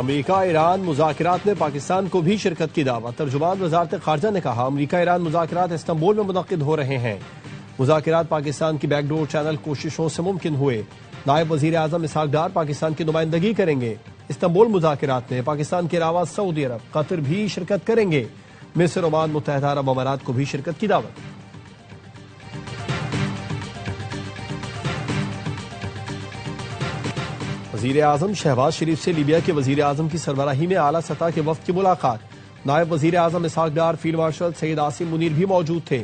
America Iran मुज़ाकरात में पाकिस्तान को भी शिरकत की दावत। तर्जुमान वज़ारत ख़ारजा ने कहा, अमेरिका ईरान मुज़ाकरात इस्तांबुल में मुनक़िद हो रहे हैं। मुज़ाकरात पाकिस्तान की बैकडोर चैनल कोशिशों से मुमकिन हुए। नायब वज़ीर आज़म इसहाक डार पाकिस्तान की नुमाइंदगी करेंगे। इस्तांबुल मुज़ाकरात में पाकिस्तान के अलावा सऊदी अरब, कतर भी शिरकत करेंगे। मिस्र, ओमान, मुत्तहदा अरब अमारात को भी शिरकत की दावत। वज़ीर आज़म शहबाज शरीफ से लीबिया के वज़ीर आज़म की सरबराही में आला सतह के वफ़द की मुलाकात। नायब वज़ीर आज़म इसहाक डार, फील्ड मार्शल सैयद आसिम मुनीर भी मौजूद थे।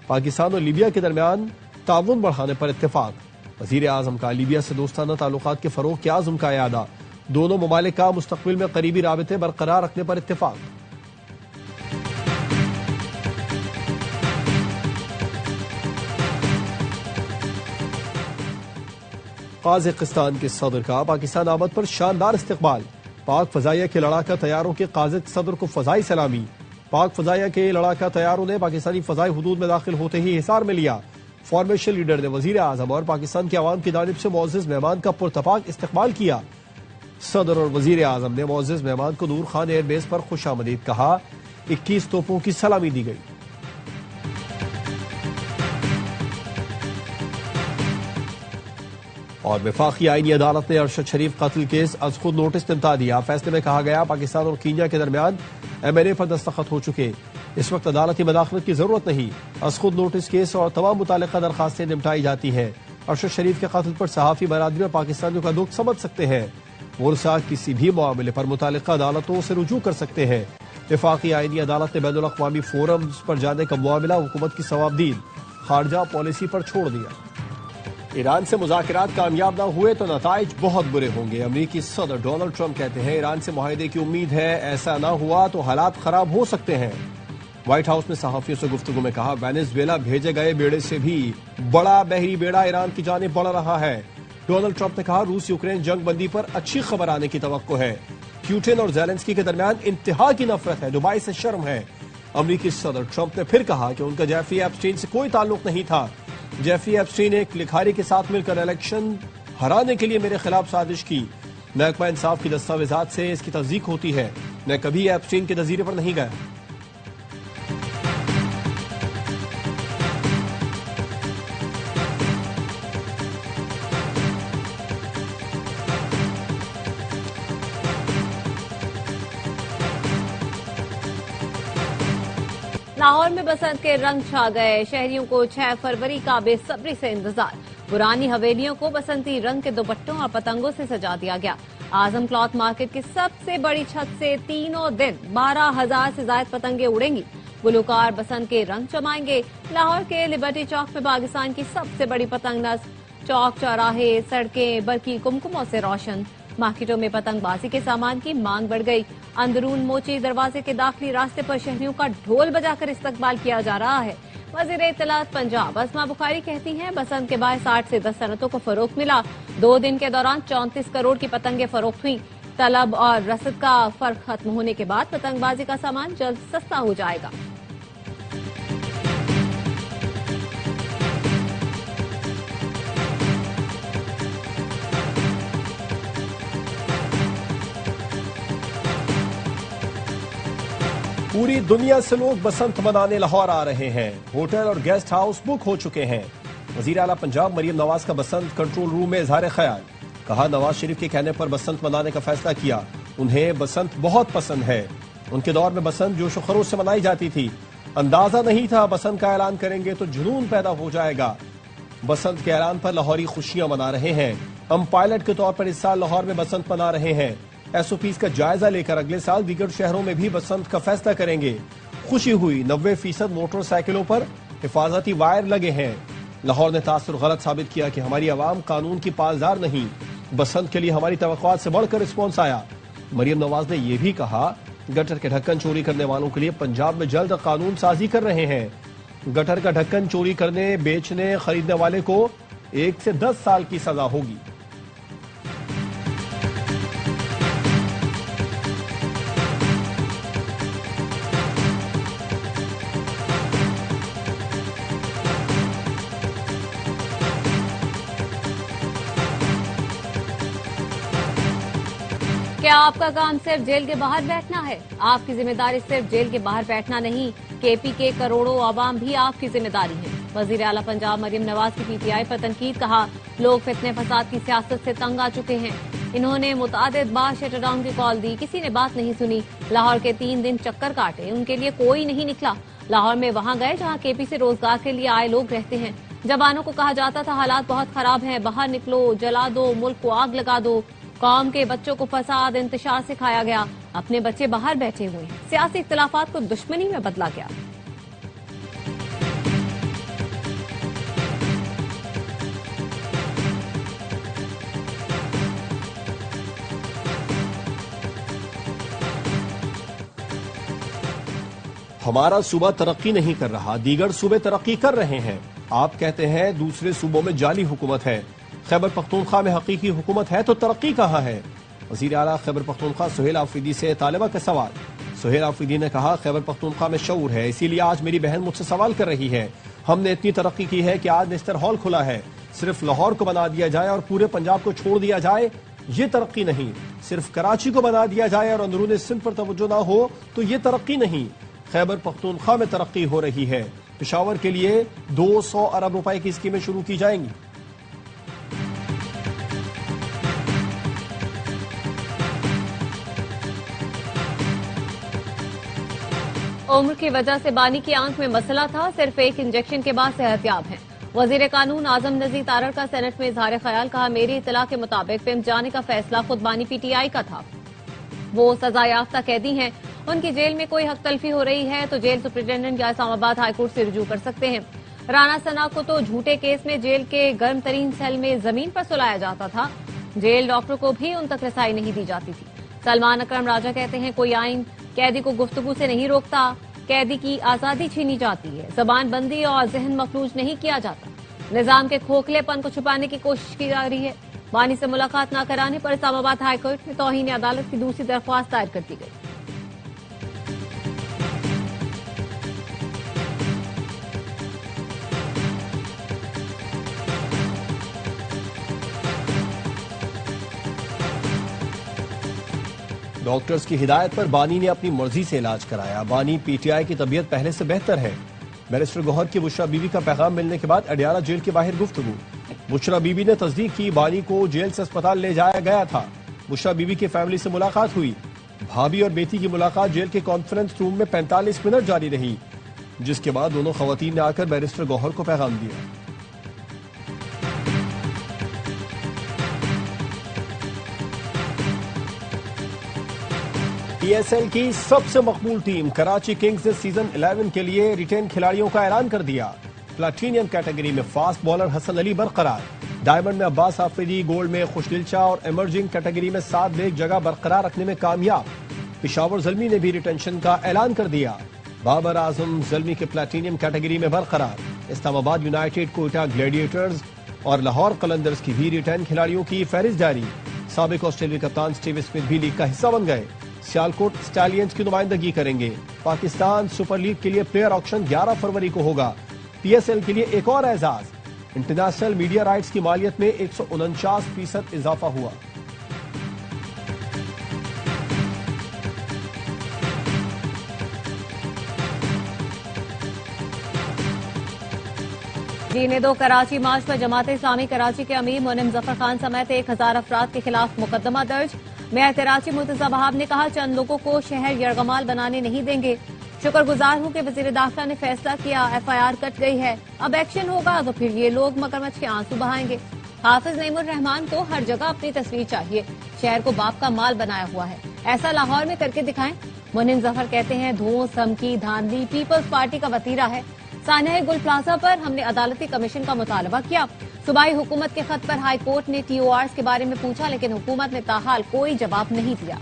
पाकिस्तान और लीबिया के दरमियान ताउन बढ़ाने पर इत्तेफाक। वज़ीर आज़म का लीबिया से दोस्ताना ताल्लुकात के फ़रोग़ के आज़म का इरादा। दोनों ममालिक का मुस्तक़बिल में करीबी राबिते बरकरार रखने पर इत्तेफाक। काज़ाकिस्तान के सदर का पाकिस्तान आमद पर शानदार इस्तकबाल। पाक फ़ज़ाइया के लड़ाका तैयारों के काज़ाक सदर को फ़ज़ाई सलामी। पाक फ़ज़ाइया के लड़ाका तैयारों ने पाकिस्तानी फ़ज़ाई हुदूद में दाखिल होते ही हिसार में लिया। फॉर्मेशन लीडर ने वज़ीर आज़म और पाकिस्तान के अवाम की जानिब से मुअज़्ज़ज़ मेहमान का पुरतपाक इस्तकबाल किया। सदर और वज़ीर आज़म ने मुअज़्ज़ज़ मेहमान को नूर खान एयरबेस पर खुशामदीद कहा। 21 तोपों की सलामी दी गई। और वफाकी आईनी अदालत ने अरशद शरीफ कत्ल केस अज खुद नोटिस निपटा दिया। फैसले में कहा गया, पाकिस्तान और कीनिया के दरमियान MNA पर दस्तखत हो चुके, इस वक्त अदालती मदाखलत की जरूरत नहीं। अज खुद नोटिस केस और तमाम मुतालिका दरखास्तें निपटाई जाती हैं। अरशद शरीफ के कत्ल पर सहाफ़ी बरादरी और पाकिस्तानियों का दुख समझ सकते हैं। मुरसा किसी भी मामले पर मुतालिका अदालतों से रुजू कर सकते हैं। वफाकी आईनी अदालत ने बैनुल अक़वामी फोरम्स पर जाने का मामला हुकूमत की सवाबदीद खारजा पॉलिसी पर छोड़ दिया। ईरान से मुज़ाकरात कामयाब न हुए तो नताइज बहुत बुरे होंगे। अमेरिकी सदर डोनाल्ड ट्रंप कहते हैं, ईरान से मुआहदे की उम्मीद है, ऐसा न हुआ तो हालात खराब हो सकते हैं। व्हाइट हाउस में सहाफियों से गुफ्तगू में कहा, वेनेजुएला भेजे गए बेड़े से भी बड़ा बहरी बेड़ा ईरान की जानिब बढ़ रहा है। डोनाल्ड ट्रंप ने कहा, रूस यूक्रेन जंग बंदी पर अच्छी खबर आने की तवक्को है। पुतिन और ज़ेलेंस्की के दरमियान इंतहा की नफरत है, दुबई से शर्म है। अमेरिकी सदर ट्रंप ने फिर कहा कि उनका जेफरी एप्स्टीन से कोई ताल्लुक नहीं था। जेफरी एप्स्टीन ने एक लिखारी के साथ मिलकर इलेक्शन हराने के लिए मेरे खिलाफ साजिश की। महकमा इंसाफ की दस्तावेजात से इसकी तस्दीक होती है। मैं कभी एप्स्टीन के नज़ीरे पर नहीं गया। लाहौर में बसंत के रंग छा गए। शहरियों को 6 फरवरी का बेसब्री से इंतजार। पुरानी हवेलियों को बसंती रंग के दुपट्टों और पतंगों से सजा दिया गया। आजम क्लॉथ मार्केट की सबसे बड़ी छत से तीनों दिन 12,000 से ज्यादा पतंगे उड़ेंगी। गुलूकार बसंत के रंग जमाएंगे। लाहौर के लिबर्टी चौक में पाकिस्तान की सबसे बड़ी पतंग नस्ल। चौक, चौराहे, सड़कें बरकी कुमकुमों से रोशन। मार्केटों में पतंगबाजी के सामान की मांग बढ़ गई। अंदरून मोची दरवाजे के दाखिली रास्ते पर शहरियों का ढोल बजाकर इस्तकबाल किया जा रहा है। वज़ीर इत्तलात पंजाब अस्मा बुखारी कहती हैं, बसंत के बाद 60 से 10 सनतों को फरोख्त मिला। 2 दिन के दौरान 34 करोड़ की पतंगें फरोख्त हुई। तलब और रसद का फर्क खत्म होने के बाद पतंगबाजी का सामान जल्द सस्ता हो जाएगा। पूरी दुनिया से लोग बसंत मनाने लाहौर आ रहे हैं। होटल और गेस्ट हाउस बुक हो चुके हैं। वज़ीर आला पंजाब मरियम नवाज का बसंत कंट्रोल रूम में इजहार ख्याल। कहा, नवाज शरीफ के कहने पर बसंत मनाने का फैसला किया। उन्हें बसंत बहुत पसंद है। उनके दौर में बसंत जोश खरोश से मनाई जाती थी। अंदाजा नहीं था बसंत का ऐलान करेंगे तो जुनून पैदा हो जाएगा। बसंत के ऐलान पर लाहौरी खुशियां मना रहे हैं। हम पायलट के तौर पर इस साल लाहौर में बसंत मना रहे हैं। SOPs का जायजा लेकर अगले साल दीगर शहरों में भी बसंत का फैसला करेंगे। खुशी हुई, 90% मोटरसाइकिलों पर हिफाजती वायर लगे हैं। लाहौर ने तासुर गलत साबित किया कि हमारी आवाम कानून की पालदार नहीं। बसंत के लिए हमारी तवक्कुआत से बढ़कर रिस्पॉन्स आया। मरियम नवाज ने यह भी कहा, गटर के ढक्कन चोरी करने वालों के लिए पंजाब में जल्द कानून साजी कर रहे हैं। गटर का ढक्कन चोरी करने, बेचने, खरीदने वाले को 1 से 10 साल की सजा होगी। क्या आपका काम सिर्फ जेल के बाहर बैठना है? आपकी जिम्मेदारी सिर्फ जेल के बाहर बैठना नहीं, केपी के करोड़ों आवाम भी आपकी जिम्मेदारी है। वजीर आला पंजाब मरियम नवाज की पीटीआई पर तनकीद, कहा लोग फितने फसाद की सियासत से तंग आ चुके हैं। इन्होंने मुतादिद बार शटडाउन की कॉल दी, किसी ने बात नहीं सुनी। लाहौर के 3 दिन चक्कर काटे, उनके लिए कोई नहीं निकला। लाहौर में वहां गए जहां केपी से रोजगार के लिए आए लोग रहते हैं। जवानों को कहा जाता था हालात बहुत खराब हैं, बाहर निकलो, जला दो, मुल्क को आग लगा दो। कौम के बच्चों को फसाद इंतशार सिखाया गया, अपने बच्चे बाहर बैठे हुए हैं। सियासी इख्तिलाफात को दुश्मनी में बदला गया। हमारा सूबा तरक्की नहीं कर रहा, दीगर सूबे तरक्की कर रहे हैं। आप कहते हैं दूसरे सूबों में जाली हुकूमत है, खैबर पख्तूनख्वा में हकीकी हुकूमत है तो तरक्की कहाँ है? वजीर आला खैबर पख्तूनख्वा सुहेल आफरीदी से तालिबा का सवाल। सुहेल आफरीदी ने कहा खैबर पख्तूनख्वा में शऊर है, इसीलिए आज मेरी बहन मुझसे सवाल कर रही है। हमने इतनी तरक्की की है कि आज नेस्टर हॉल खुला है, सिर्फ लाहौर को बना दिया जाए और पूरे पंजाब को छोड़ दिया जाए, ये तरक्की नहीं। सिर्फ कराची को बना दिया जाए और अंदरूनी सिंध पर तवज्जो ना हो तो ये तरक्की नहीं। खैबर पख्तूनख्वा में तरक्की हो रही है। पेशावर के लिए 200 अरब रुपए की स्कीमें शुरू की जाएंगी। उम्र की वजह से बानी की आंख में मसला था, सिर्फ एक इंजेक्शन के बाद सेहतयाब है। वजीर कानून आजम नजीर तारड़ का सेनेट में इजहार ख्याल, कहा मेरी इतला के मुताबिक पिंप जाने का फैसला खुद बानी पीटीआई का था। वो सजा याफ्ता कैदी हैं, उनकी जेल में कोई हक तलफी हो रही है तो जेल सुप्रिंटेंडेंट या इस्लामाबाद हाईकोर्ट से रुजू कर सकते हैं। राना सना को तो झूठे केस में जेल के गर्म तरीन सेल में जमीन पर सुलाया जाता था, जेल डॉक्टर को भी उन तक रसाई नहीं दी जाती थी। सलमान अकरम राजा कहते हैं कोई आइन कैदी को गुफ्तगू से नहीं रोकता, कैदी की आजादी छीनी जाती है, जबान बंदी और जहन मफलूज नहीं किया जाता। निजाम के खोखलेपन को छुपाने की कोशिश की जा रही है। बानी से मुलाकात न कराने पर इस्लामाबाद हाईकोर्ट में तौहीन अदालत की दूसरी दरख्वास्त दायर कर दी गई। डॉक्टर्स की हिदायत पर बानी ने अपनी मर्जी से इलाज कराया। बानी पीटीआई की तबीयत पहले से बेहतर है। बैरिस्टर गौहर की बुशरा बीबी का पैगाम मिलने के बाद अडियाला जेल के बाहर गुफ्तगू। बुशरा बीबी ने तस्दीक की बानी को जेल से अस्पताल ले जाया गया था। बुशरा बीबी की फैमिली से मुलाकात हुई। भाभी और बेटी की मुलाकात जेल के कॉन्फ्रेंस रूम में 45 मिनट जारी रही, जिसके बाद दोनों खवातीन ने आकर बैरिस्टर गौहर को पैगाम दिया। पीएसएल की सबसे मकबूल टीम कराची किंग्स ने सीजन 11 के लिए रिटेन खिलाड़ियों का ऐलान कर दिया। प्लाटीनियम कैटेगरी में फास्ट बॉलर हसन अली बरकरार, डायमंड में अब्बास आफरीदी, गोल्ड में खुशदिल शाह और इमर्जिंग कैटेगरी में 7 बेग जगह बरकरार रखने में कामयाब। पेशावर ज़ल्मी ने भी रिटेंशन का ऐलान कर दिया। बाबर आजम ज़ल्मी के प्लाटीनियम कैटेगरी में बरकरार। इस्लामाबाद यूनाइटेड, कोयटा ग्लैडिएटर्स और लाहौर कलंदर्स की भी रिटेन खिलाड़ियों की फहरिस्त जारी। साबिक ऑस्ट्रेलिया कप्तान स्टीव स्मिथ भी लीग का हिस्सा बन गए। सियालकोट स्टैलियंस की नुमाइंदगी करेंगे। पाकिस्तान सुपर लीग के लिए प्लेयर ऑक्शन 11 फरवरी को होगा। पीएसएल के लिए एक और एजाज, इंटरनेशनल मीडिया राइट्स की मालियत में 149% इजाफा हुआ। जीने दो कराची मार्च पर जमात इस्लामी कराची के अमीर मोनिम जफर खान समेत 1000 अफराद के खिलाफ मुकदमा दर्ज। मेयर कराची मुर्तजा वहाब ने कहा चंद लोगों को शहर यरगमाल बनाने नहीं देंगे। शुक्रगुजार हूं कि वजीर दाखिला ने फैसला किया, एफआईआर कट गई है, अब एक्शन होगा तो फिर ये लोग मगरमच्छ के आंसू बहाएंगे। हाफिज नईमुर रहमान को हर जगह अपनी तस्वीर चाहिए, शहर को बाप का माल बनाया हुआ है, ऐसा लाहौर में करके दिखाएं। मोनिम जफर कहते हैं धों, धमकी, धांधली पीपल्स पार्टी का वतीरा है। सानह गुल प्लाजा पर हमने अदालती कमीशन का मुतालबा किया। सूबाई हुकूमत के खत पर हाई कोर्ट ने टीओआर्स के बारे में पूछा, लेकिन हुकूमत ने ताहाल कोई जवाब नहीं दिया।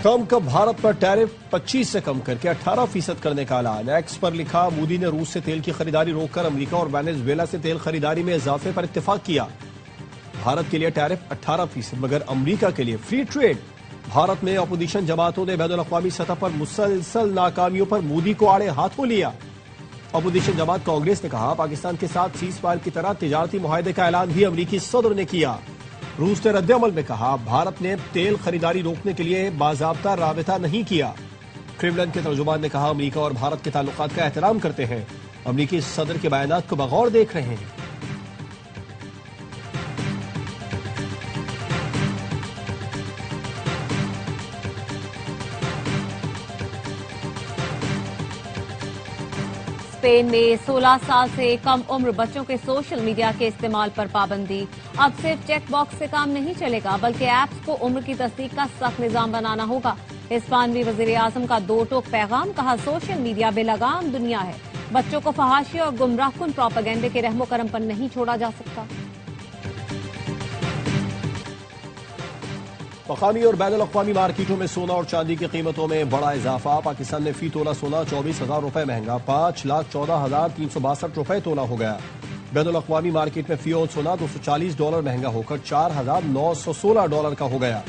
कम कब भारत पर टैरिफ 25 से कम करके 18% करने का ऐलान। एक्स पर लिखा मोदी ने रूस से तेल की खरीदारी रोककर अमेरिका और वेनेजुएला से तेल खरीदारी में इजाफे पर इत्तेफाक किया। भारत के लिए टैरिफ 18%, मगर अमेरिका के लिए फ्री ट्रेड। भारत में अपोजिशन जमातों ने बैनुल-अक़वामी सतह पर मुसलसल नाकामियों पर मोदी को आड़े हाथों लिया। अपोजिशन जमात कांग्रेस ने कहा, पाकिस्तान के साथ सीज़फायर की तरह तिजारती मुआहदे का ऐलान भी अमरीकी सदर ने किया। रूस ने रद्द-ए-अमल में कहा, भारत ने तेल खरीदारी रोकने के लिए बाज़ाब्ता राबिता नहीं किया। क्रेमलिन के तर्जुमान ने कहा, अमरीका और भारत के ताल्लुकात का एहतराम करते हैं, अमरीकी सदर के बयानात को बगौर देख रहे हैं। स्पेन में 16 साल से कम उम्र बच्चों के सोशल मीडिया के इस्तेमाल पर पाबंदी। अब सिर्फ चेक बॉक्स से काम नहीं चलेगा, बल्कि ऐप्स को उम्र की तस्दीक का सख्त निजाम बनाना होगा। हिस्पानवी वजीर आजम का दो टोक पैगाम, कहा सोशल मीडिया बेलगाम दुनिया है, बच्चों को फहाशी और गुमराहकुन प्रोपेगेंडे के रहमो करम पर नहीं छोड़ा जा सकता। मकामी और बैनुल-अक़वामी मार्केटों में सोना और चांदी की कीमतों में बड़ा इजाफा। पाकिस्तान में फी तोला सोना 24,000 रुपए महंगा, 5,14,362 रुपए तोला हो गया। बैनुल-अक़वामी मार्केट में फी और सोना $240 महंगा होकर $4,916 का हो गया।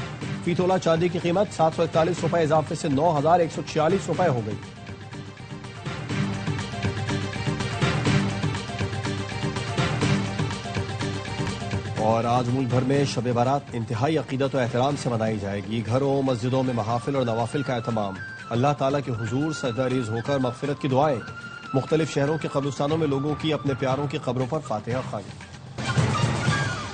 फी तोला चांदी की कीमत 741 रुपए इजाफे से 9,146 रुपए हो गई। और आज मुल्क भर में शब बारात इंतहाई अकीदत और एहतराम से मनाई जाएगी। घरों, मस्जिदों में महाफिल और नवाफिल का एहतमाम। अल्लाह ताला के हुजूर सजदा-रेज़ होकर मग़फ़िरत की दुआएं। मुख्तलिफ शहरों के कब्रिस्तानों में लोगों की अपने प्यारों की कब्रों पर फातिहा ख़्वानी।